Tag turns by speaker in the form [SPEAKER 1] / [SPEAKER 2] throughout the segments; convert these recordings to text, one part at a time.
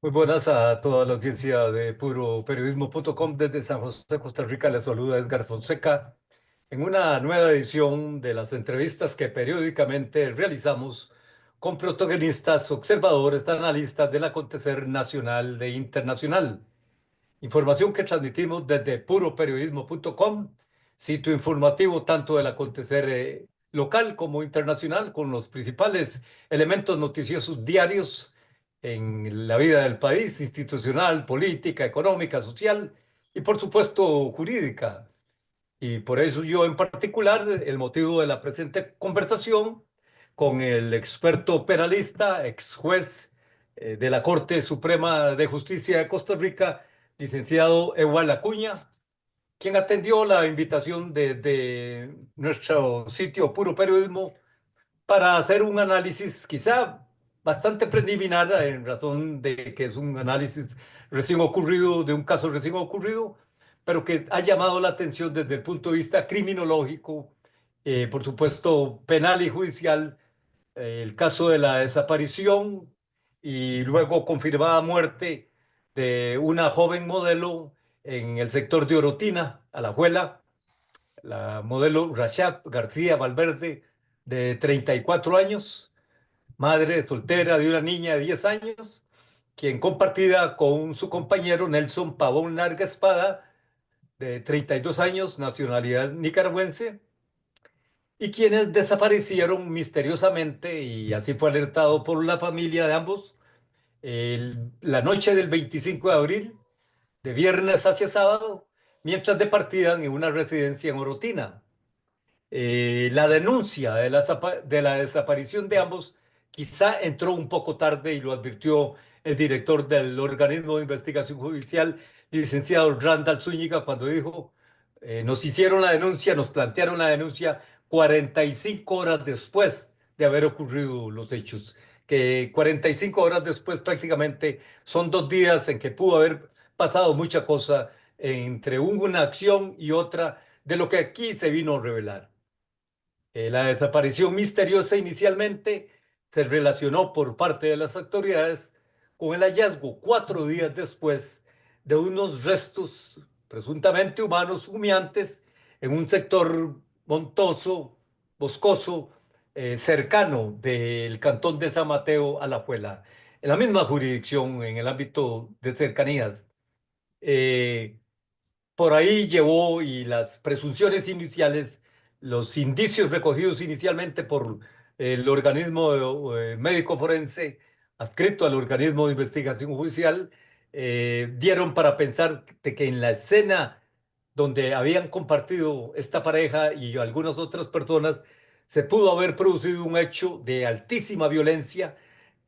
[SPEAKER 1] Muy buenas a toda la audiencia de puroperiodismo.com desde San José, Costa Rica. Les saluda Edgar Fonseca en una nueva edición de las entrevistas que periódicamente realizamos con protagonistas, observadores, analistas del acontecer nacional e internacional. Información que transmitimos desde puroperiodismo.com, sitio informativo tanto del acontecer local como internacional, con los principales elementos noticiosos diarios en la vida del país, institucional, política, económica, social y por supuesto jurídica. Y por eso yo en particular, el motivo de la presente conversación con el experto penalista, ex juez de la Corte Suprema de Justicia de Costa Rica, licenciado Ewal Acuña, quien atendió la invitación de nuestro sitio Puro Periodismo para hacer un análisis quizá bastante preliminar en razón de que es un análisis recién ocurrido, de un caso recién ocurrido, pero que ha llamado la atención desde el punto de vista criminológico, por supuesto penal y judicial, el caso de la desaparición y luego confirmada muerte de una joven modelo en el sector de Orotina, Alajuela, la modelo Rashad García Valverde, de 34 años, madre soltera de una niña de 10 años, quien compartida con su compañero Nelson Pavón Larga Espada, de 32 años, nacionalidad nicaragüense, y quienes desaparecieron misteriosamente, y así fue alertado por la familia de ambos, la noche del 25 de abril, de viernes hacia sábado, mientras departían en una residencia en Orotina. La denuncia de la desaparición de ambos quizá entró un poco tarde y lo advirtió el director del organismo de investigación judicial, licenciado Randall Zúñiga, cuando dijo, nos hicieron la denuncia, nos plantearon la denuncia 45 horas después de haber ocurrido los hechos, que 45 horas después prácticamente son 2 días en que pudo haber pasado mucha cosa entre una acción y otra de lo que aquí se vino a revelar. La desaparición misteriosa inicialmente se relacionó por parte de las autoridades con el hallazgo 4 días después de unos restos presuntamente humanos humeantes en un sector montoso, boscoso, cercano del cantón de San Mateo, Alajuela, en la misma jurisdicción en el ámbito de cercanías. Eh, por ahí llevó y las presunciones iniciales, los indicios recogidos inicialmente por el organismo médico forense adscrito al organismo de investigación judicial, dieron para pensar de que en la escena donde habían compartido esta pareja y algunas otras personas, se pudo haber producido un hecho de altísima violencia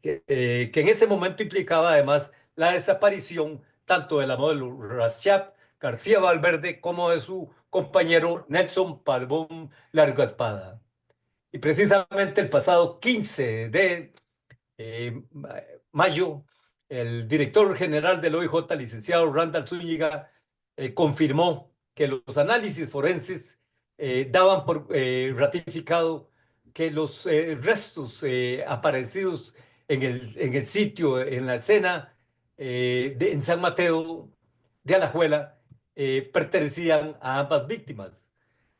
[SPEAKER 1] que en ese momento implicaba además la desaparición tanto de la modelo Rashad García Valverde como de su compañero Nelson Pavón Larga Espada. Y precisamente el pasado 15 de eh, mayo, el director general del OIJ, licenciado Randall Zúñiga, confirmó que los análisis forenses daban por ratificado que los restos aparecidos en el sitio, en la escena en San Mateo de Alajuela, pertenecían a ambas víctimas.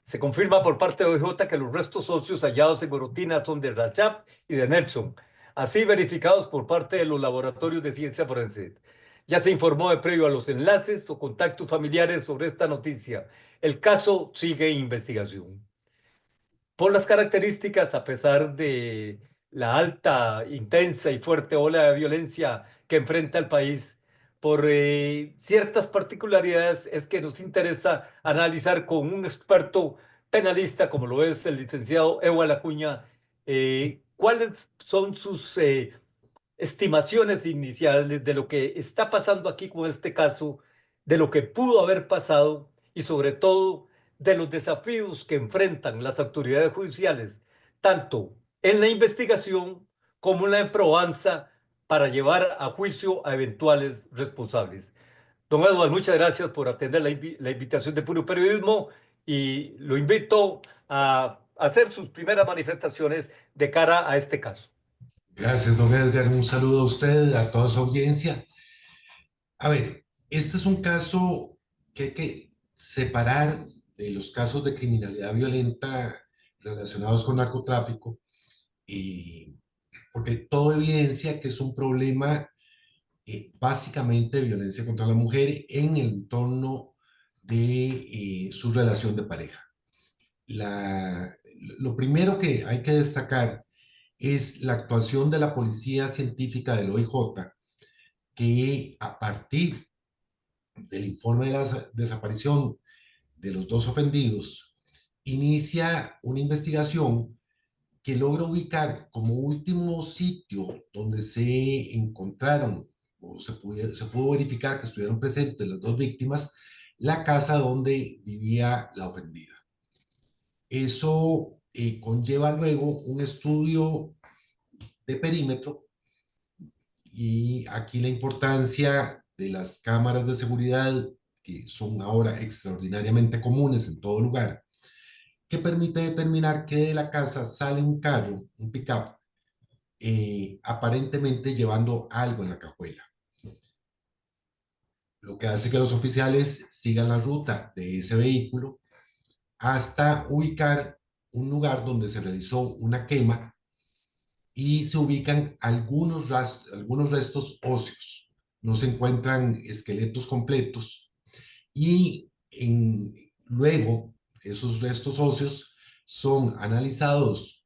[SPEAKER 1] Se confirma por parte de OIJ que los restos óseos hallados en Gorotina son de Rajab y de Nelson, así verificados por parte de los laboratorios de ciencia forense. Ya se informó de previo a los enlaces o contactos familiares sobre esta noticia. El caso sigue en investigación. Por las características, a pesar de la alta, intensa y fuerte ola de violencia que enfrenta el país, por ciertas particularidades es que nos interesa analizar con un experto penalista como lo es el licenciado Evo Acuña, cuáles son sus estimaciones iniciales de lo que está pasando aquí con este caso, de lo que pudo haber pasado y sobre todo de los desafíos que enfrentan las autoridades judiciales, tanto en la investigación como en la probanza para llevar a juicio a eventuales responsables. Don Eduardo, muchas gracias por atender la invitación de Puro Periodismo y lo invito a hacer sus primeras manifestaciones de cara a este caso.
[SPEAKER 2] Gracias, don Edgar. Un saludo a usted, a toda su audiencia. A ver, este es un caso que hay que separar de los casos de criminalidad violenta relacionados con narcotráfico, y porque todo evidencia que es un problema básicamente de violencia contra la mujer en el entorno de su relación de pareja. La, lo primero que hay que destacar es la actuación de la policía científica del OIJ, que a partir del informe de la desaparición de los dos ofendidos, inicia una investigación que logra ubicar como último sitio donde se encontraron o se pudo verificar que estuvieron presentes las dos víctimas, la casa donde vivía la ofendida. Eso conlleva luego un estudio de perímetro, y aquí la importancia de las cámaras de seguridad, que son ahora extraordinariamente comunes en todo lugar, que permite determinar que de la casa sale un carro, un pickup, aparentemente llevando algo en la cajuela. Lo que hace que los oficiales sigan la ruta de ese vehículo hasta ubicar un lugar donde se realizó una quema y se ubican algunos restos óseos. No se encuentran esqueletos completos, y luego esos restos óseos son analizados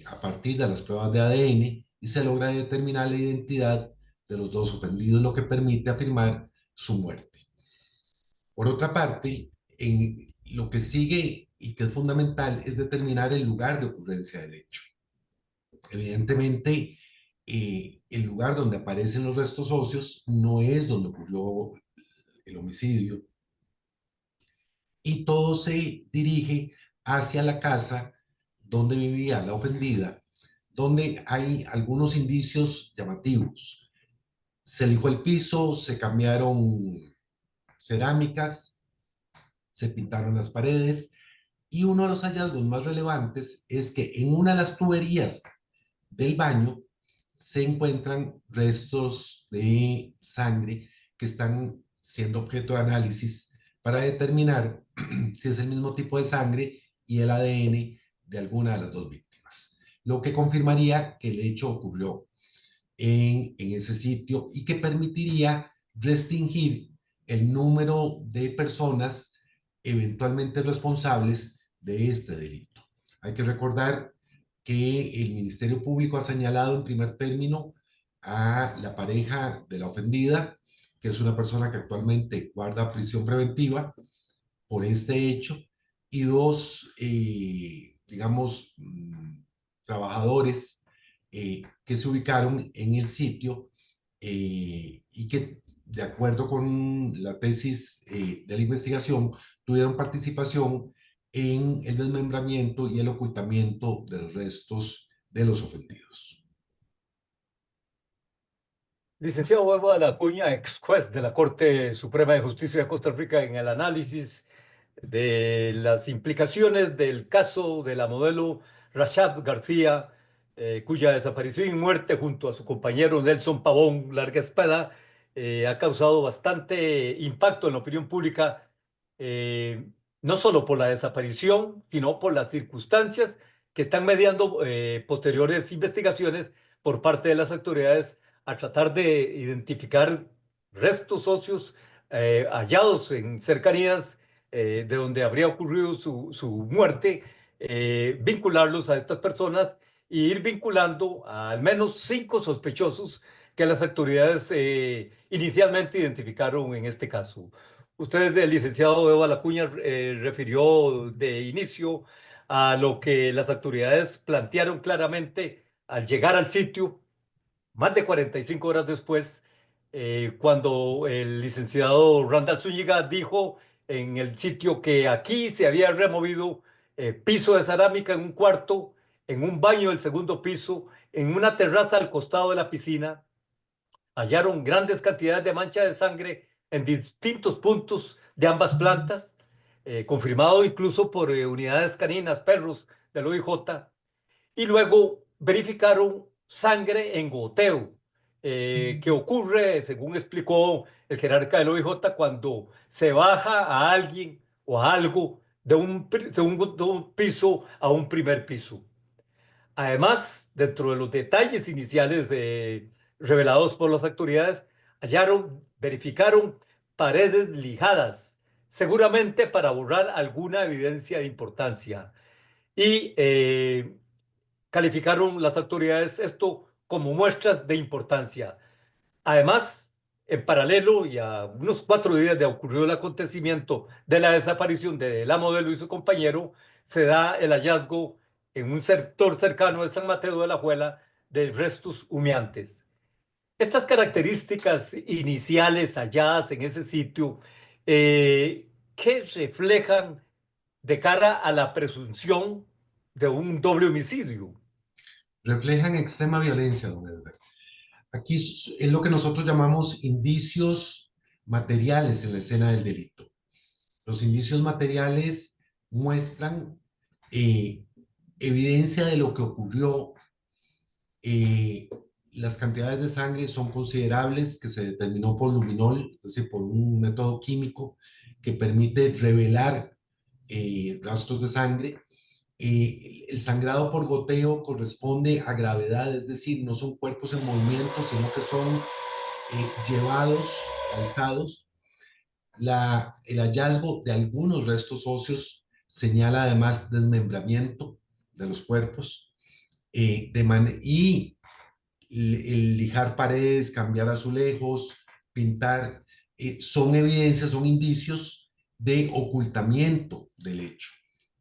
[SPEAKER 2] a partir de las pruebas de ADN, y se logra determinar la identidad de los dos ofendidos, lo que permite afirmar su muerte. Por otra parte, lo que sigue y que es fundamental es determinar el lugar de ocurrencia del hecho. Evidentemente, el lugar donde aparecen los restos óseos no es donde ocurrió el homicidio, y todo se dirige hacia la casa donde vivía la ofendida, donde hay algunos indicios llamativos. Se lijó el piso, se cambiaron cerámicas, se pintaron las paredes, y uno de los hallazgos más relevantes es que en una de las tuberías del baño se encuentran restos de sangre que están siendo objeto de análisis para determinar si es el mismo tipo de sangre y el ADN de alguna de las dos víctimas, lo que confirmaría que el hecho ocurrió en ese sitio y que permitiría restringir el número de personas eventualmente responsables de este delito. Hay que recordar que el Ministerio Público ha señalado en primer término a la pareja de la ofendida, que es una persona que actualmente guarda prisión preventiva por este hecho, y dos, digamos, trabajadores que se ubicaron en el sitio, y que, de acuerdo con la tesis de la investigación, tuvieron participación en el desmembramiento y el ocultamiento de los restos de los ofendidos.
[SPEAKER 1] Licenciado Evo de la Cuña, ex juez de la Corte Suprema de Justicia de Costa Rica, en el análisis de las implicaciones del caso de la modelo Rashad García, cuya desaparición y muerte junto a su compañero Nelson Pavón Larga Espada ha causado bastante impacto en la opinión pública, eh, no solo por la desaparición, sino por las circunstancias que están mediando posteriores investigaciones por parte de las autoridades a tratar de identificar restos óseos hallados en cercanías de donde habría ocurrido su muerte, vincularlos a estas personas y ir vinculando a al menos 5 sospechosos que las autoridades inicialmente identificaron en este caso. Usted, el licenciado Eva Lacuña, refirió de inicio a lo que las autoridades plantearon claramente al llegar al sitio más de 45 horas después, cuando el licenciado Randall Zúñiga dijo en el sitio que aquí se había removido piso de cerámica en un cuarto, en un baño del segundo piso, en una terraza al costado de la piscina, hallaron grandes cantidades de mancha de sangre en distintos puntos de ambas plantas, confirmado incluso por unidades caninas, perros del OIJ, y luego verificaron sangre en goteo que ocurre, según explicó el jerarca del OIJ, cuando se baja a alguien o a algo de un segundo piso a un primer piso. Además, dentro de los detalles iniciales revelados por las autoridades, verificaron paredes lijadas, seguramente para borrar alguna evidencia de importancia. Y calificaron las autoridades esto como muestras de importancia. Además, en paralelo y a unos 4 días de ocurrido el acontecimiento de la desaparición de la modelo y su compañero, se da el hallazgo en un sector cercano de San Mateo de la Juela de restos humeantes. Estas características iniciales halladas en ese sitio, ¿qué reflejan de cara a la presunción de un doble homicidio?
[SPEAKER 2] Reflejan extrema violencia, don Edgar. Aquí es lo que nosotros llamamos indicios materiales en la escena del delito. Los indicios materiales muestran eh, evidencia de lo que ocurrió. eh, las cantidades de sangre son considerables, que se determinó por luminol, es decir, por un método químico que permite revelar rastros de sangre. El sangrado por goteo corresponde a gravedad, es decir, no son cuerpos en movimiento, sino que son llevados, alzados. El hallazgo de algunos restos óseos señala además desmembramiento de los cuerpos y el lijar paredes, cambiar azulejos, pintar, son evidencias, son indicios de ocultamiento del hecho.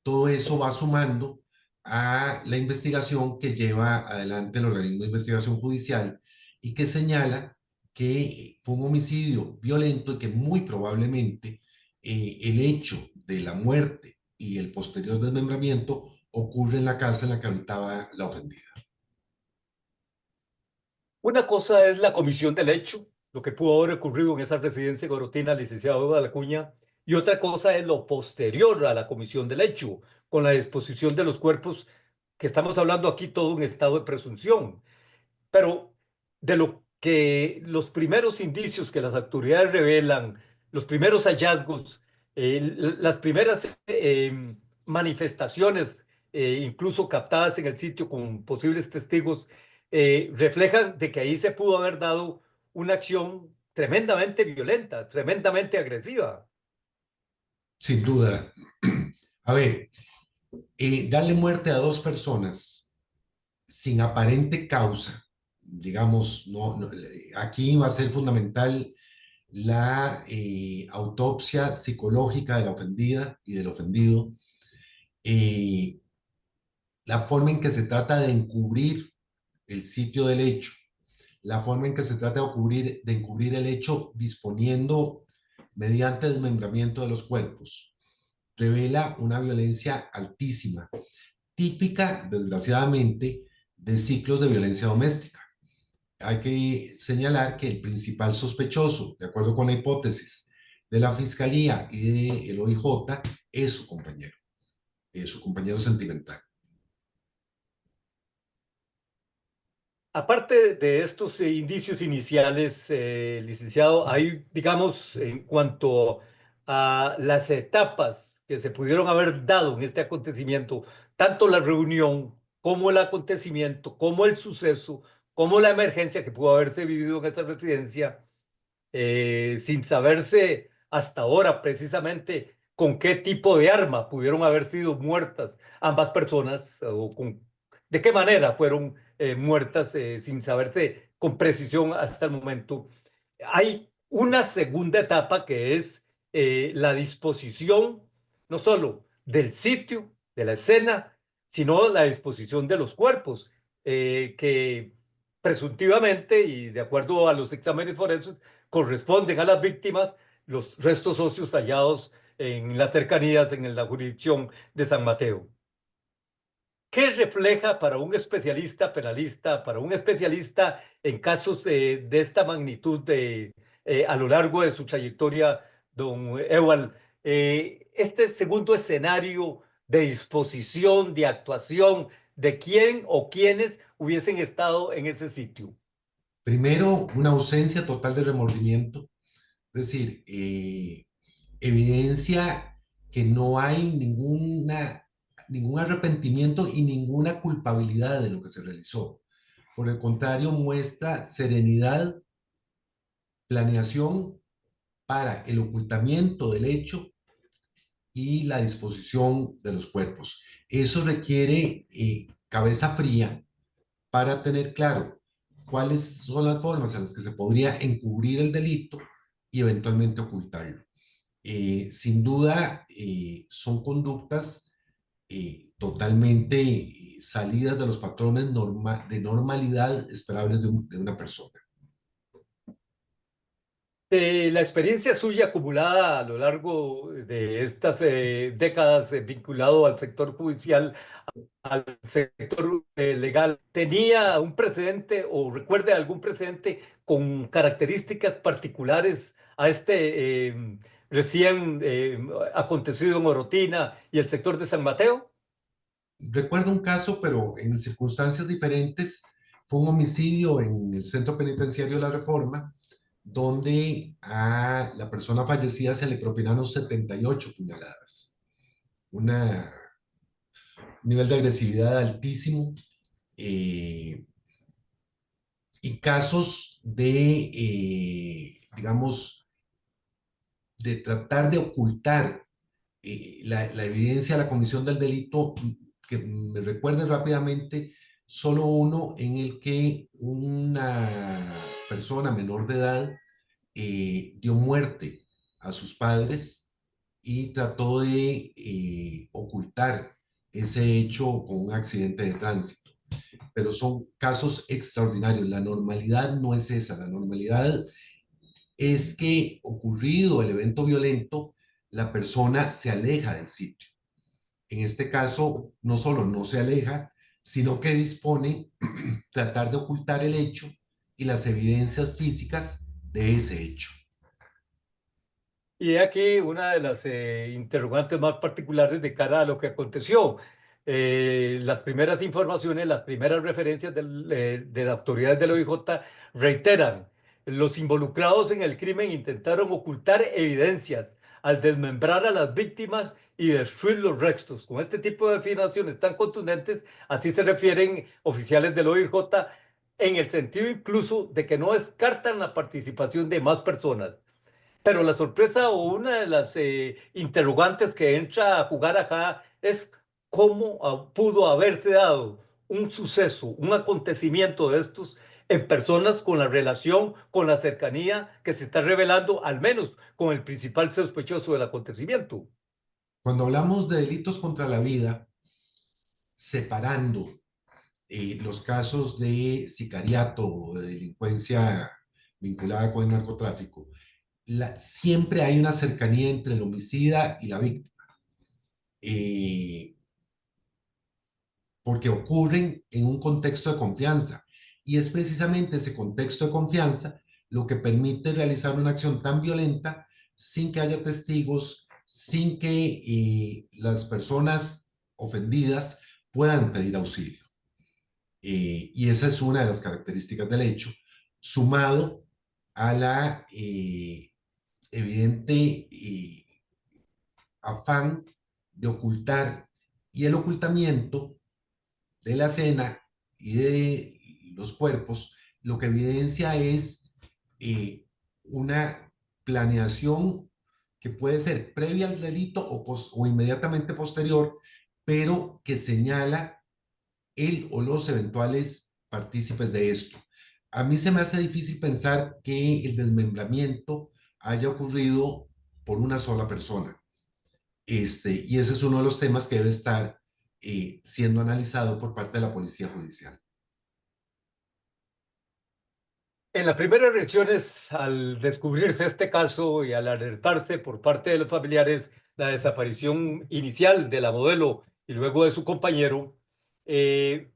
[SPEAKER 2] Todo eso va sumando a la investigación que lleva adelante el organismo de investigación judicial y que señala que fue un homicidio violento y que muy probablemente el hecho de la muerte y el posterior desmembramiento ocurre en la casa en la que habitaba la ofendida.
[SPEAKER 1] Una cosa es la comisión del hecho, lo que pudo haber ocurrido en esa residencia gorotina, licenciado Eduardo Acuña, y otra cosa es lo posterior a la comisión del hecho, con la disposición de los cuerpos, que estamos hablando aquí todo un estado de presunción. Pero de lo que los primeros indicios que las autoridades revelan, los primeros hallazgos, las primeras manifestaciones, incluso captadas en el sitio con posibles testigos, reflejan de que ahí se pudo haber dado una acción tremendamente violenta, tremendamente agresiva.
[SPEAKER 2] Sin duda. A ver, darle muerte a dos personas sin aparente causa, digamos, aquí va a ser fundamental la autopsia psicológica de la ofendida y del ofendido, eh, la forma en que se trata de encubrir el sitio del hecho, la forma en que se trata de encubrir el hecho disponiendo mediante desmembramiento de los cuerpos, revela una violencia altísima, típica, desgraciadamente, de ciclos de violencia doméstica. Hay que señalar que el principal sospechoso, de acuerdo con la hipótesis de la Fiscalía y del OIJ, es su compañero sentimental.
[SPEAKER 1] Aparte de estos indicios iniciales, licenciado, hay, digamos, en cuanto a las etapas que se pudieron haber dado en este acontecimiento, tanto la reunión como el acontecimiento, como el suceso, como la emergencia que pudo haberse vivido en esta residencia, sin saberse hasta ahora precisamente con qué tipo de arma pudieron haber sido muertas ambas personas o de qué manera fueron muertas sin saberse con precisión hasta el momento. Hay una segunda etapa que es la disposición no solo del sitio, de la escena, sino la disposición de los cuerpos, que presuntivamente y de acuerdo a los exámenes forenses corresponden a las víctimas los restos óseos tallados en las cercanías, en la jurisdicción de San Mateo. ¿Qué refleja para un especialista penalista, para un especialista en casos de esta magnitud a lo largo de su trayectoria, don Ewald, este segundo escenario de disposición, de actuación, de quién o quiénes hubiesen estado en ese sitio?
[SPEAKER 2] Primero, una ausencia total de remordimiento, es decir, evidencia que no hay ningún arrepentimiento y ninguna culpabilidad de lo que se realizó. Por el contrario, muestra serenidad, planeación para el ocultamiento del hecho y la disposición de los cuerpos. Eso requiere cabeza fría para tener claro cuáles son las formas en las que se podría encubrir el delito y eventualmente ocultarlo. Sin duda, son conductas totalmente salidas de los patrones de normalidad esperables de una persona.
[SPEAKER 1] La experiencia suya acumulada a lo largo de estas décadas vinculado al sector judicial, al sector legal, ¿tenía un precedente o recuerde algún precedente con características particulares a este recién acontecido en Orotina y el sector de San Mateo?
[SPEAKER 2] Recuerdo un caso, pero en circunstancias diferentes, fue un homicidio en el centro penitenciario de la Reforma, donde a la persona fallecida se le propinaron 78 puñaladas. Un nivel de agresividad altísimo, eh, y casos digamos, de tratar de ocultar la evidencia de la comisión del delito, que me recuerde rápidamente, solo uno en el que una persona menor de edad dio muerte a sus padres y trató de ocultar ese hecho con un accidente de tránsito. Pero son casos extraordinarios. La normalidad no es esa. La normalidad es que ocurrido el evento violento, la persona se aleja del sitio. En este caso, no solo no se aleja, sino que dispone tratar de ocultar el hecho y las evidencias físicas de ese hecho.
[SPEAKER 1] Y he aquí una de las interrogantes más particulares de cara a lo que aconteció. Las primeras informaciones, las primeras referencias de las autoridades del OIJ reiteran, los involucrados en el crimen intentaron ocultar evidencias al desmembrar a las víctimas y destruir los restos. Con este tipo de afirmaciones tan contundentes, así se refieren oficiales del OIJ, en el sentido incluso de que no descartan la participación de más personas. Pero la sorpresa o una de las interrogantes que entra a jugar acá es cómo pudo haberse dado un suceso, un acontecimiento de estos en personas con la relación, con la cercanía que se está revelando, al menos con el principal sospechoso del acontecimiento.
[SPEAKER 2] Cuando hablamos de delitos contra la vida, separando los casos de sicariato o de delincuencia vinculada con el narcotráfico, siempre hay una cercanía entre el homicida y la víctima, eh, porque ocurren en un contexto de confianza. Y es precisamente ese contexto de confianza lo que permite realizar una acción tan violenta sin que haya testigos, sin que las personas ofendidas puedan pedir auxilio. Y esa es una de las características del hecho, sumado a la evidente afán de ocultar y el ocultamiento de la escena y de los cuerpos, lo que evidencia es una planeación que puede ser previa al delito o inmediatamente posterior, pero que señala el o los eventuales partícipes de esto. A mí se me hace difícil pensar que el desmembramiento haya ocurrido por una sola persona. Y ese es uno de los temas que debe estar siendo analizado por parte de la Policía Judicial.
[SPEAKER 1] En las primeras reacciones al descubrirse este caso y al alertarse por parte de los familiares la desaparición inicial de la modelo y luego de su compañero, eh,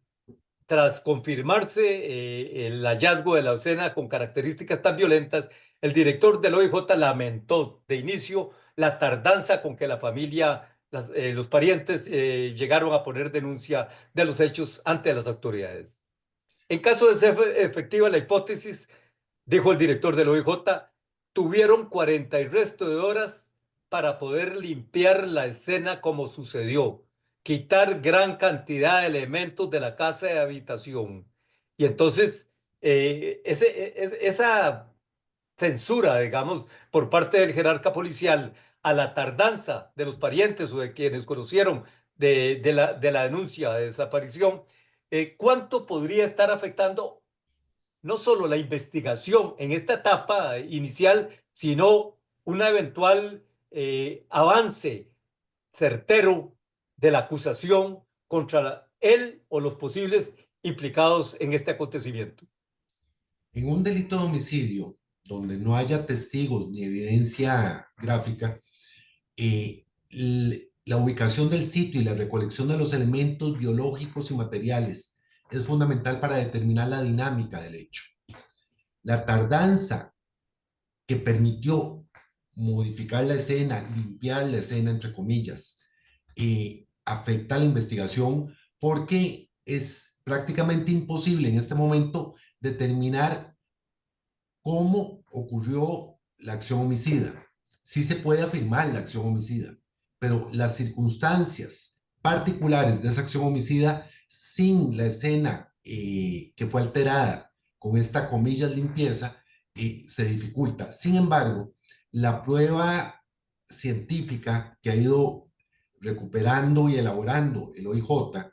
[SPEAKER 1] tras confirmarse el hallazgo de la escena con características tan violentas, el director del OIJ lamentó de inicio la tardanza con que la familia, los parientes llegaron a poner denuncia de los hechos ante las autoridades. En caso de ser efectiva la hipótesis, dijo el director del OIJ, tuvieron 40 y resto de horas para poder limpiar la escena como sucedió, quitar gran cantidad de elementos de la casa de habitación. Y entonces, esa censura, digamos, por parte del jerarca policial a la tardanza de los parientes o de quienes conocieron de la denuncia de desaparición, ¿cuánto podría estar afectando no solo la investigación en esta etapa inicial, sino un eventual avance certero de la acusación contra él o los posibles implicados en este acontecimiento?
[SPEAKER 2] En un delito de homicidio donde no haya testigos ni evidencia gráfica, la ubicación del sitio y la recolección de los elementos biológicos y materiales es fundamental para determinar la dinámica del hecho. La tardanza que permitió modificar la escena, limpiar la escena, entre comillas, afecta a la investigación porque es prácticamente imposible en este momento determinar cómo ocurrió la acción homicida. Sí se puede afirmar la acción homicida, pero las circunstancias particulares de esa acción homicida sin la escena que fue alterada con esta comillas limpieza se dificulta. Sin embargo, la prueba científica que ha ido recuperando y elaborando el OIJ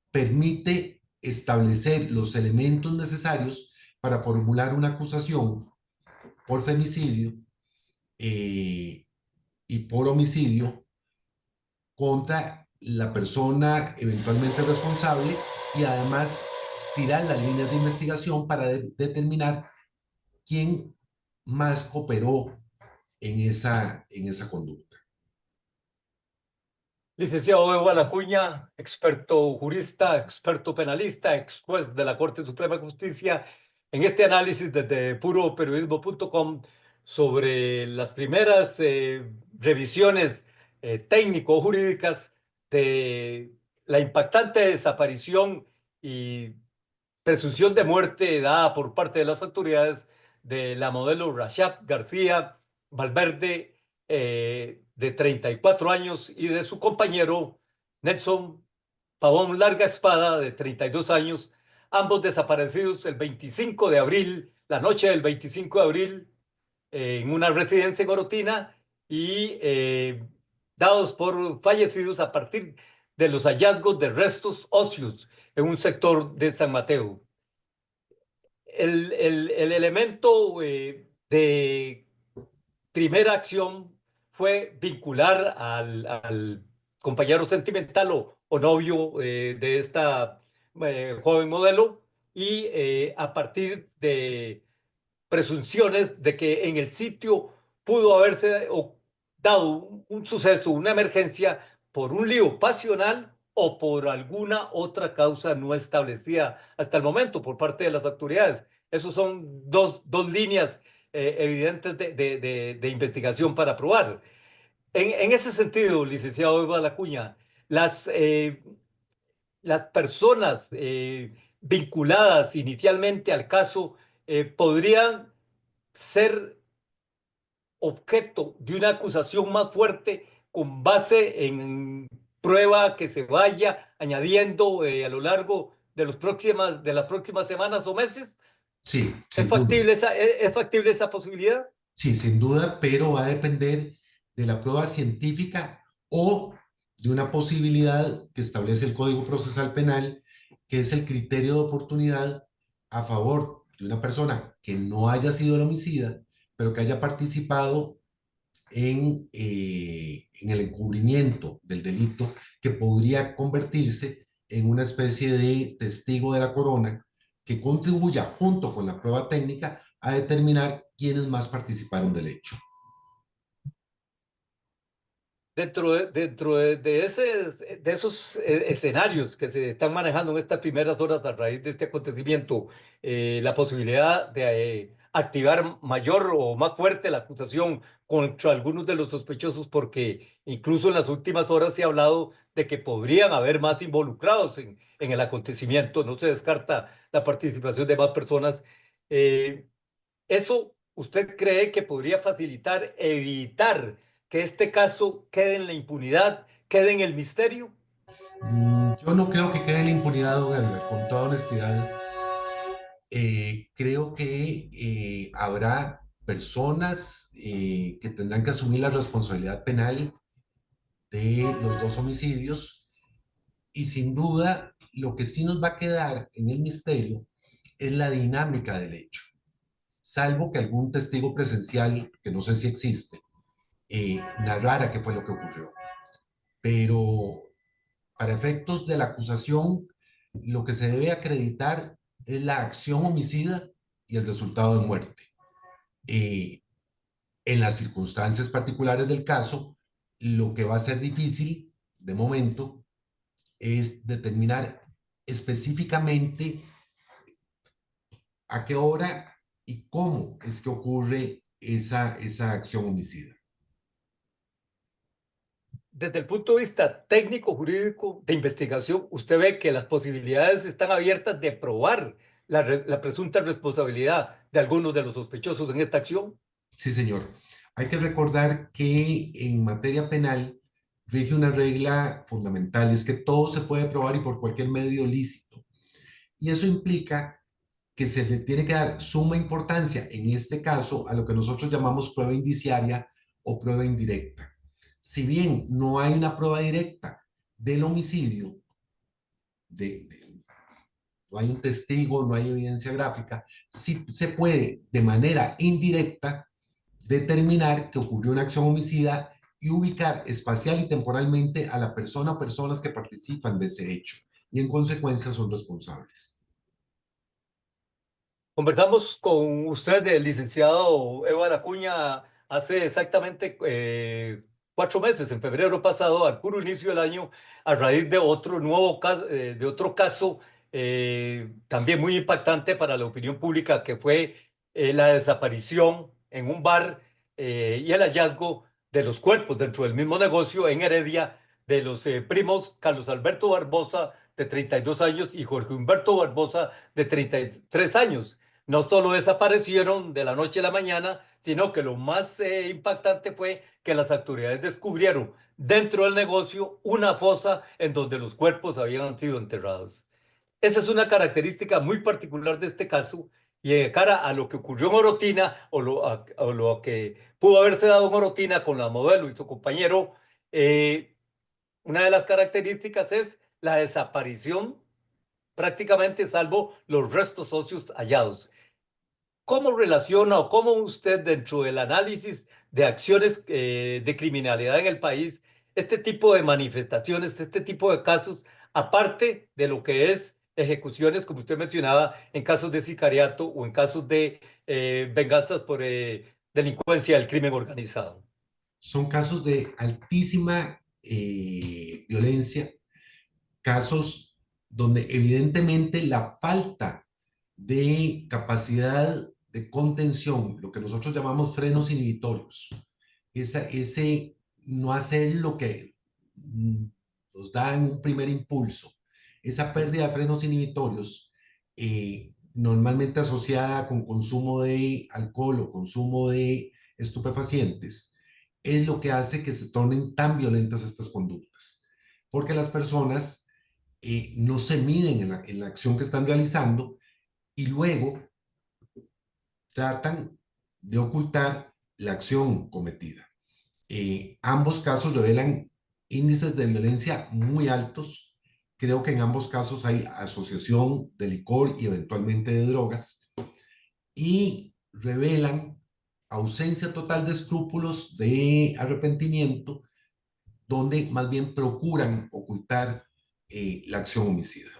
[SPEAKER 2] permite establecer los elementos necesarios para formular una acusación por femicidio eh, y por homicidio contra la persona eventualmente responsable y además tirar las líneas de investigación para determinar quién más cooperó en esa conducta.
[SPEAKER 1] Licenciado Evo Alacuña, experto jurista, experto penalista, ex juez de la Corte Suprema de Justicia, en este análisis desde puroperiodismo.com sobre las primeras revisiones técnico-jurídicas de la impactante desaparición y presunción de muerte dada por parte de las autoridades de la modelo Rashad García Valverde, de 34 años, y de su compañero Nelson Pavón Larga Espada, de 32 años, ambos desaparecidos el 25 de abril, la noche del 25 de abril, en una residencia en Orotina, y dados por fallecidos a partir de los hallazgos de restos óseos en un sector de San Mateo. El elemento de primera acción fue vincular al compañero sentimental o novio de esta joven modelo, y a partir de presunciones de que en el sitio pudo haberse dado un suceso, una emergencia por un lío pasional o por alguna otra causa no establecida hasta el momento por parte de las autoridades. Esos son dos líneas evidentes de investigación para probar. En ese sentido, licenciado Eva Lacuña, las personas vinculadas inicialmente al caso podrían ser objeto de una acusación más fuerte con base en prueba que se vaya añadiendo a lo largo de las próximas semanas o meses.
[SPEAKER 2] Sí,
[SPEAKER 1] ¿Es
[SPEAKER 2] sin duda.
[SPEAKER 1] factible es factible esa posibilidad?
[SPEAKER 2] Sí, sin duda, pero va a depender de la prueba científica o de una posibilidad que establece el Código Procesal Penal, que es el criterio de oportunidad a favor de una persona que no haya sido el homicida, pero que haya participado en el encubrimiento del delito, que podría convertirse en una especie de testigo de la corona que contribuya junto con la prueba técnica a determinar quiénes más participaron del hecho.
[SPEAKER 1] Dentro de esos escenarios que se están manejando en estas primeras horas a raíz de este acontecimiento, la posibilidad de activar mayor o más fuerte la acusación contra algunos de los sospechosos, porque incluso en las últimas horas se ha hablado de que podrían haber más involucrados en el acontecimiento. No se descarta la participación de más personas. Eh, ¿Eso usted cree que podría facilitar, evitar que este caso quede en la impunidad, quede en el misterio?
[SPEAKER 2] Yo no creo que quede en la impunidad, don Edgar, con toda honestidad. Creo que habrá personas que tendrán que asumir la responsabilidad penal de los dos homicidios y sin duda lo que sí nos va a quedar en el misterio es la dinámica del hecho, salvo que algún testigo presencial, que no sé si existe, narrara qué fue lo que ocurrió. Pero para efectos de la acusación, lo que se debe acreditar es la acción homicida y el resultado de muerte. Eh, en las circunstancias particulares del caso, lo que va a ser difícil de momento es determinar específicamente a qué hora y cómo es que ocurre esa acción homicida.
[SPEAKER 1] Desde el punto de vista técnico, jurídico, de investigación, usted ve que las posibilidades están abiertas de probar la presunta responsabilidad de algunos de los sospechosos en esta acción.
[SPEAKER 2] Sí, señor. Hay que recordar que en materia penal rige una regla fundamental, y es que todo se puede probar y por cualquier medio lícito. Y eso implica que se le tiene que dar suma importancia, en este caso, a lo que nosotros llamamos prueba indiciaria o prueba indirecta. Si bien no hay una prueba directa del homicidio, no hay un testigo, no hay evidencia gráfica, sí se puede de manera indirecta determinar que ocurrió una acción homicida y ubicar espacial y temporalmente a la persona o personas que participan de ese hecho y en consecuencia son responsables.
[SPEAKER 1] Conversamos con usted, el licenciado Evan Acuña, hace exactamente 4 meses, en febrero pasado, al puro inicio del año, a raíz de otro nuevo caso, de otro caso también muy impactante para la opinión pública, que fue la desaparición en un bar y el hallazgo de los cuerpos dentro del mismo negocio en Heredia de los primos Carlos Alberto Barbosa, de 32 años, y Jorge Humberto Barbosa, de 33 años. No solo desaparecieron de la noche a la mañana, sino que lo más impactante fue que las autoridades descubrieron dentro del negocio una fosa en donde los cuerpos habían sido enterrados. Esa es una característica muy particular de este caso, y de cara a lo que ocurrió en Orotina o lo que pudo haberse dado en Orotina con la modelo y su compañero, una de las características es la desaparición prácticamente, salvo los restos óseos hallados. ¿Cómo relaciona o cómo usted, dentro del análisis de acciones de criminalidad en el país, este tipo de manifestaciones, este tipo de casos, aparte de lo que es ejecuciones, como usted mencionaba, en casos de sicariato o en casos de venganzas por delincuencia del crimen organizado?
[SPEAKER 2] Son casos de altísima violencia, casos donde evidentemente la falta de capacidad de contención, lo que nosotros llamamos frenos inhibitorios, ese no hacer lo que nos da en un primer impulso, esa pérdida de frenos inhibitorios, normalmente asociada con consumo de alcohol o consumo de estupefacientes, es lo que hace que se tornen tan violentas estas conductas, porque las personas no se miden en la acción que están realizando y luego tratan de ocultar la acción cometida. Ambos casos revelan índices de violencia muy altos. Creo que en ambos casos hay asociación de licor y eventualmente de drogas y revelan ausencia total de escrúpulos de arrepentimiento, donde más bien procuran ocultar la acción homicida.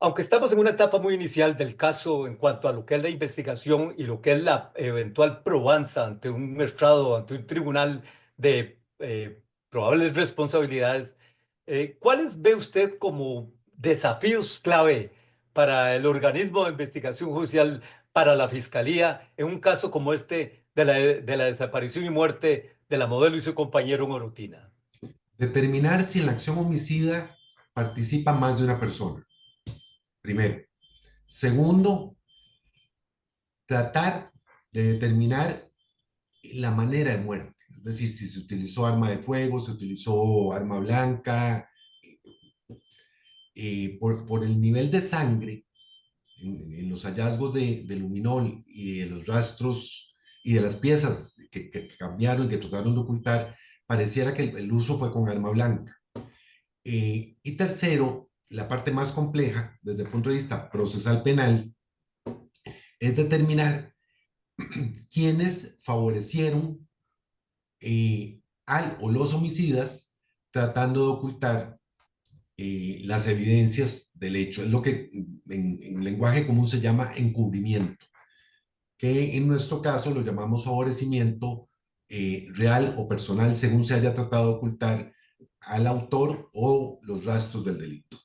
[SPEAKER 1] Aunque estamos en una etapa muy inicial del caso en cuanto a lo que es la investigación y lo que es la eventual probanza ante un estrado, ante un tribunal de probables responsabilidades, ¿cuáles ve usted como desafíos clave para el organismo de investigación judicial, para la fiscalía, en un caso como este de la desaparición y muerte de la modelo y su compañero en Orotina?
[SPEAKER 2] Determinar si en la acción homicida participa más de una persona, primero. Segundo, tratar de determinar la manera de muerte, es decir, si se utilizó arma de fuego, se utilizó arma blanca, por el nivel de sangre en los hallazgos de luminol y de los rastros y de las piezas que cambiaron y que trataron de ocultar, pareciera que el uso fue con arma blanca. Y tercero, la parte más compleja desde el punto de vista procesal penal es determinar quiénes favorecieron al o los homicidas tratando de ocultar las evidencias del hecho. Es lo que en lenguaje común se llama encubrimiento, que en nuestro caso lo llamamos favorecimiento real o personal según se haya tratado de ocultar al autor o los rastros del delito.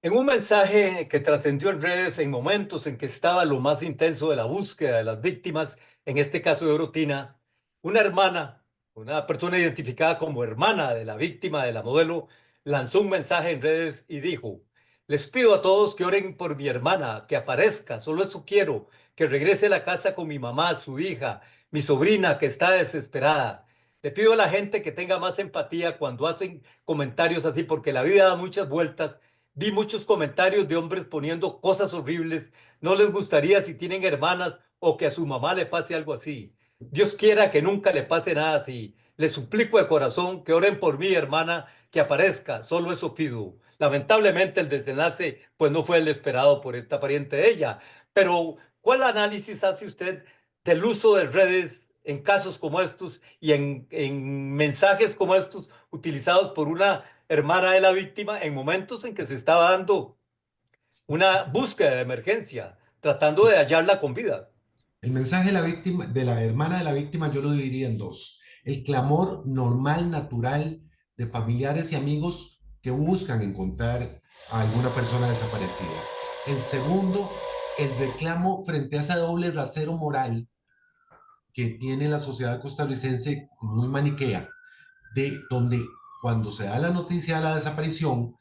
[SPEAKER 1] En un mensaje que trascendió en redes en momentos en que estaba lo más intenso de la búsqueda de las víctimas, en este caso de Orotina, una hermana, una persona identificada como hermana de la víctima de la modelo, lanzó un mensaje en redes y dijo: les pido a todos que oren por mi hermana, que aparezca, solo eso quiero, que regrese a la casa con mi mamá, su hija, mi sobrina que está desesperada. Le pido a la gente que tenga más empatía cuando hacen comentarios así, porque la vida da muchas vueltas. Vi muchos comentarios de hombres poniendo cosas horribles. No les gustaría si tienen hermanas o que a su mamá le pase algo así. Dios quiera que nunca le pase nada así. Les suplico de corazón que oren por mi hermana, que aparezca. Solo eso pido. Lamentablemente el desenlace pues no fue el esperado por esta pariente de ella. Pero ¿cuál análisis hace usted del uso de redes en casos como estos y en mensajes como estos utilizados por una hermana de la víctima en momentos en que se estaba dando una búsqueda de emergencia, tratando de hallarla con vida?
[SPEAKER 2] El mensaje de la víctima, de la hermana de la víctima, yo lo dividiría en dos. El clamor normal, natural de familiares y amigos que buscan encontrar a alguna persona desaparecida. El segundo, el reclamo frente a ese doble rasero moral que tiene la sociedad costarricense muy maniquea, de donde cuando se da la noticia de la desaparición,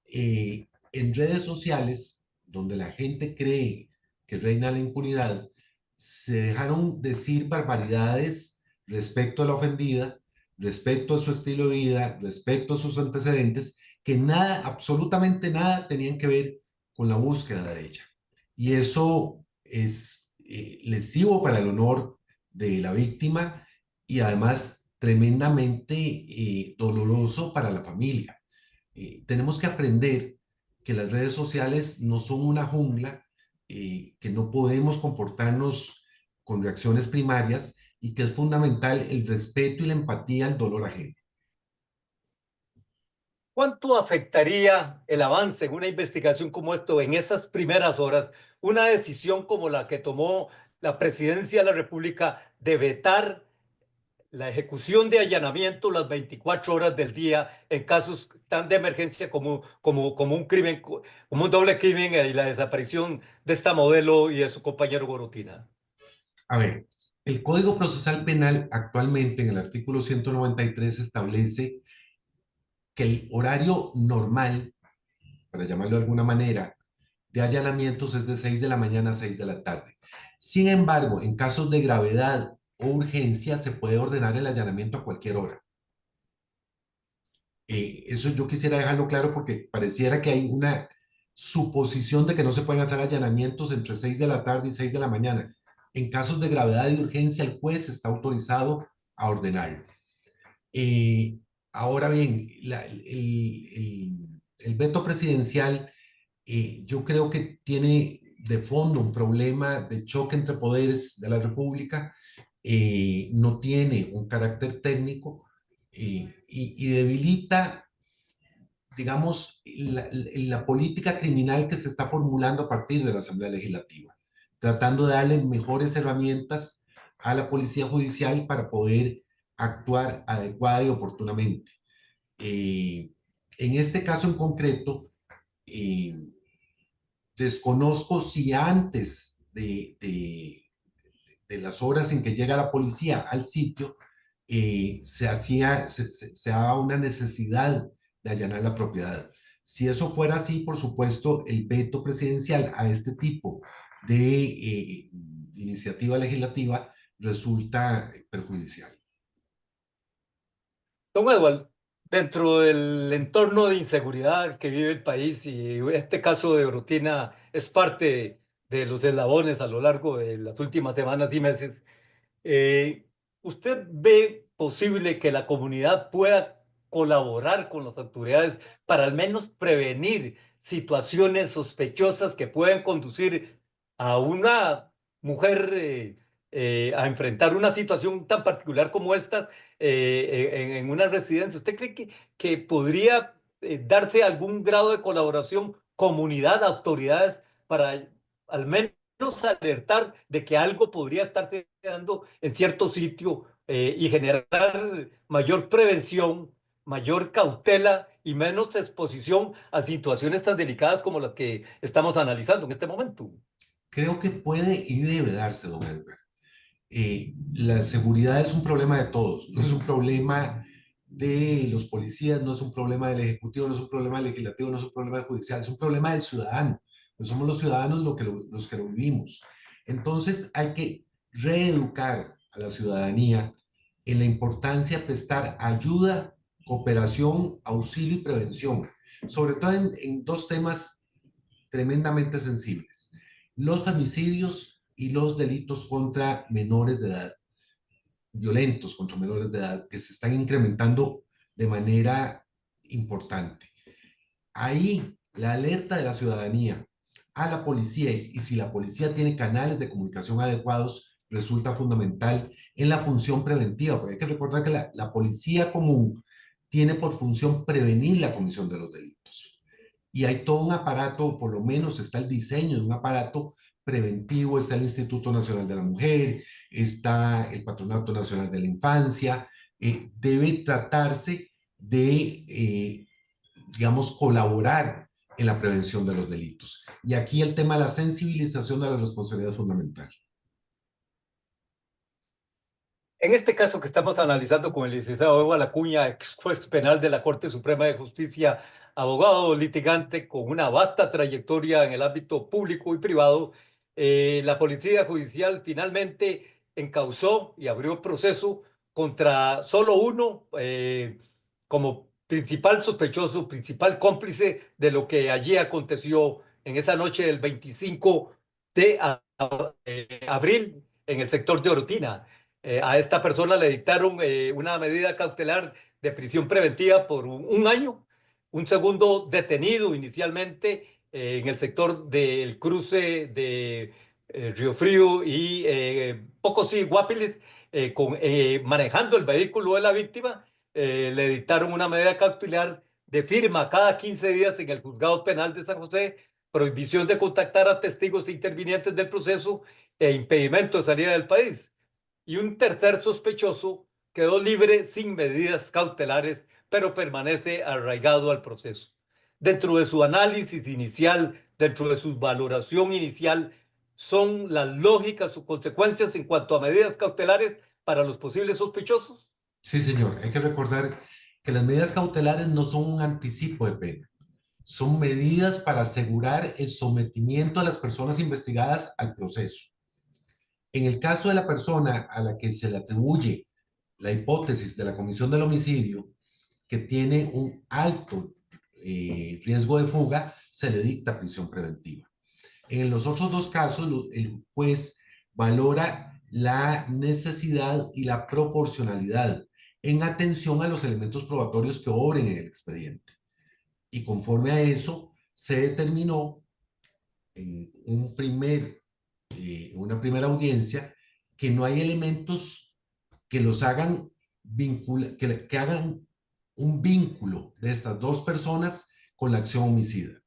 [SPEAKER 2] en redes sociales, donde la gente cree que reina la impunidad, se dejaron decir barbaridades respecto a la ofendida, respecto a su estilo de vida, respecto a sus antecedentes, que nada, absolutamente nada tenían que ver con la búsqueda de ella. Y eso es lesivo para el honor de la víctima y además tremendamente doloroso para la familia. Tenemos que aprender que las redes sociales no son una jungla, que no podemos comportarnos con reacciones primarias y que es fundamental el respeto y la empatía al dolor ajeno.
[SPEAKER 1] ¿Cuánto afectaría el avance en una investigación como esto en esas primeras horas, una decisión como la que tomó la Presidencia de la República de vetar la ejecución de allanamiento las 24 horas del día en casos tan de emergencia como un crimen, como un doble crimen y la desaparición de esta modelo y de su compañero Gorotina?
[SPEAKER 2] A ver, el Código Procesal Penal actualmente en el artículo 193 establece que el horario normal, para llamarlo de alguna manera, de allanamientos es de 6 de la mañana a 6 de la tarde. Sin embargo, en casos de gravedad o urgencia se puede ordenar el allanamiento a cualquier hora. Eso yo quisiera dejarlo claro porque pareciera que hay una suposición de que no se pueden hacer allanamientos entre 6 de la tarde y 6 de la mañana. En casos de gravedad y urgencia, el juez está autorizado a ordenarlo. Eh, Ahora bien, el veto presidencial yo creo que tiene de fondo un problema de choque entre poderes de la República, no tiene un carácter técnico y debilita, digamos, la política criminal que se está formulando a partir de la Asamblea Legislativa, tratando de darle mejores herramientas a la Policía Judicial para poder actuar adecuada y oportunamente. En este caso en concreto, Eh, Desconozco si antes de las horas en que llega la policía al sitio, se daba una necesidad de allanar la propiedad. Si eso fuera así, por supuesto, el veto presidencial a este tipo de iniciativa legislativa resulta perjudicial.
[SPEAKER 1] Don Edward, dentro del entorno de inseguridad que vive el país, y este caso de Orotina es parte de los eslabones a lo largo de las últimas semanas y meses, eh, ¿usted ve posible que la comunidad pueda colaborar con las autoridades para al menos prevenir situaciones sospechosas que pueden conducir a una mujer a enfrentar una situación tan particular como esta en una residencia? ¿Usted cree que podría darse algún grado de colaboración, comunidad, autoridades, para al menos alertar de que algo podría estarse dando en cierto sitio y generar mayor prevención, mayor cautela y menos exposición a situaciones tan delicadas como las que estamos analizando en este momento?
[SPEAKER 2] Creo que puede y debe darse, don Edgar. La seguridad es un problema de todos, no es un problema de los policías, no es un problema del Ejecutivo, no es un problema del Legislativo, no es un problema del Judicial, es un problema del ciudadano. Pues somos los ciudadanos los que lo vivimos. Entonces hay que reeducar a la ciudadanía en la importancia de prestar ayuda, cooperación, auxilio y prevención, sobre todo en dos temas tremendamente sensibles: los femicidios y los delitos contra menores de edad, violentos contra menores de edad, que se están incrementando de manera importante. Ahí la alerta de la ciudadanía a la policía, y si la policía tiene canales de comunicación adecuados, resulta fundamental en la función preventiva, porque hay que recordar que la policía común tiene por función prevenir la comisión de los delitos. Y hay todo un aparato, por lo menos está el diseño de un aparato preventivo, está el Instituto Nacional de la Mujer, está el Patronato Nacional de la Infancia. Debe tratarse de, digamos, colaborar en la prevención de los delitos. Y aquí el tema de la sensibilización de la responsabilidad es fundamental.
[SPEAKER 1] En este caso que estamos analizando con el licenciado Evo Acuña, ex juez penal de la Corte Suprema de Justicia, abogado litigante con una vasta trayectoria en el ámbito público y privado, la Policía Judicial finalmente encausó y abrió proceso contra solo uno como principal sospechoso, principal cómplice de lo que allí aconteció en esa noche del 25 de abril en el sector de Orotina. A esta persona le dictaron una medida cautelar de prisión preventiva por un año. Un segundo detenido inicialmente en el sector del cruce de Río Frío y Pocosí, Guapiles, manejando el vehículo de la víctima, le dictaron una medida cautelar de firma cada 15 días en el juzgado penal de San José, prohibición de contactar a testigos e intervinientes del proceso e impedimento de salida del país. Y un tercer sospechoso quedó libre sin medidas cautelares, pero permanece arraigado al proceso. Dentro de su análisis inicial, dentro de su valoración inicial, ¿son las lógicas o consecuencias en cuanto a medidas cautelares para los posibles sospechosos?
[SPEAKER 2] Sí, señor, hay que recordar que las medidas cautelares no son un anticipo de pena, son medidas para asegurar el sometimiento de las personas investigadas al proceso. En el caso de la persona a la que se le atribuye la hipótesis de la comisión del homicidio, que tiene un alto riesgo de fuga, se le dicta prisión preventiva. En los otros dos casos, el juez valora la necesidad y la proporcionalidad en atención a los elementos probatorios que obren en el expediente. Y conforme a eso, se determinó en una primera audiencia que no hay elementos que los hagan que hagan un vínculo de estas dos personas con la acción homicida.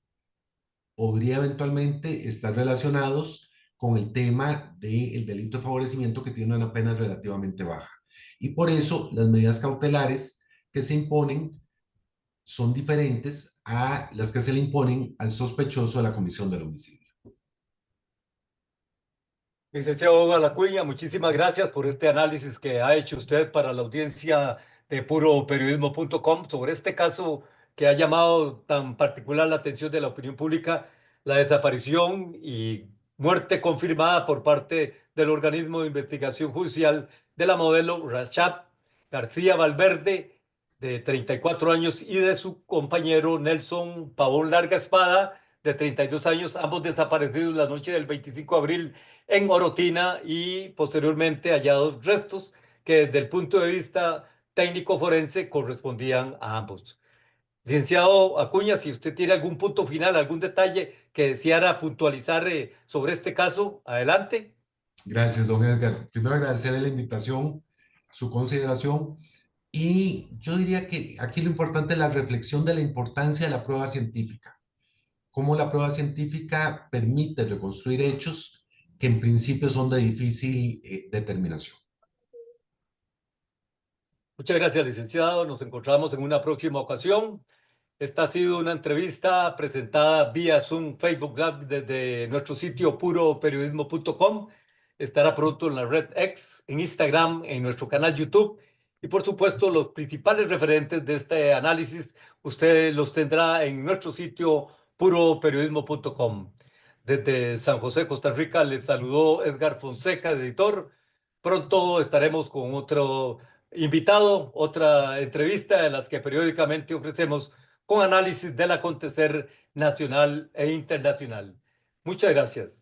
[SPEAKER 2] Podría eventualmente estar relacionados con el tema del delito de favorecimiento, que tiene una pena relativamente baja. Y por eso las medidas cautelares que se imponen son diferentes a las que se le imponen al sospechoso de la comisión del homicidio.
[SPEAKER 1] Licenciado Hugo Alacuña, muchísimas gracias por este análisis que ha hecho usted para la audiencia de puroperiodismo.com sobre este caso que ha llamado tan particular la atención de la opinión pública, la desaparición y muerte confirmada por parte del organismo de investigación judicial de la modelo Rashad García Valverde, de 34 años, y de su compañero Nelson Pavón Larga Espada, de 32 años, ambos desaparecidos la noche del 25 de abril en Orotina, y posteriormente hallados restos que desde el punto de vista técnico forense correspondían a ambos. Licenciado Acuña, si usted tiene algún punto final, algún detalle que deseara puntualizar sobre este caso, adelante.
[SPEAKER 2] Gracias, don Edgar. Primero agradecerle la invitación, su consideración. Y yo diría que aquí lo importante es la reflexión de la importancia de la prueba científica. Cómo la prueba científica permite reconstruir hechos que en principio son de difícil determinación.
[SPEAKER 1] Muchas gracias, licenciado. Nos encontramos en una próxima ocasión. Esta ha sido una entrevista presentada vía Zoom, Facebook Live desde nuestro sitio puroperiodismo.com. Estará pronto en la red X, en Instagram, en nuestro canal YouTube. Y por supuesto, los principales referentes de este análisis, usted los tendrá en nuestro sitio puroperiodismo.com. Desde San José, Costa Rica, les saludó Edgar Fonseca, editor. Pronto estaremos con otro invitado, otra entrevista de las que periódicamente ofrecemos con análisis del acontecer nacional e internacional. Muchas gracias.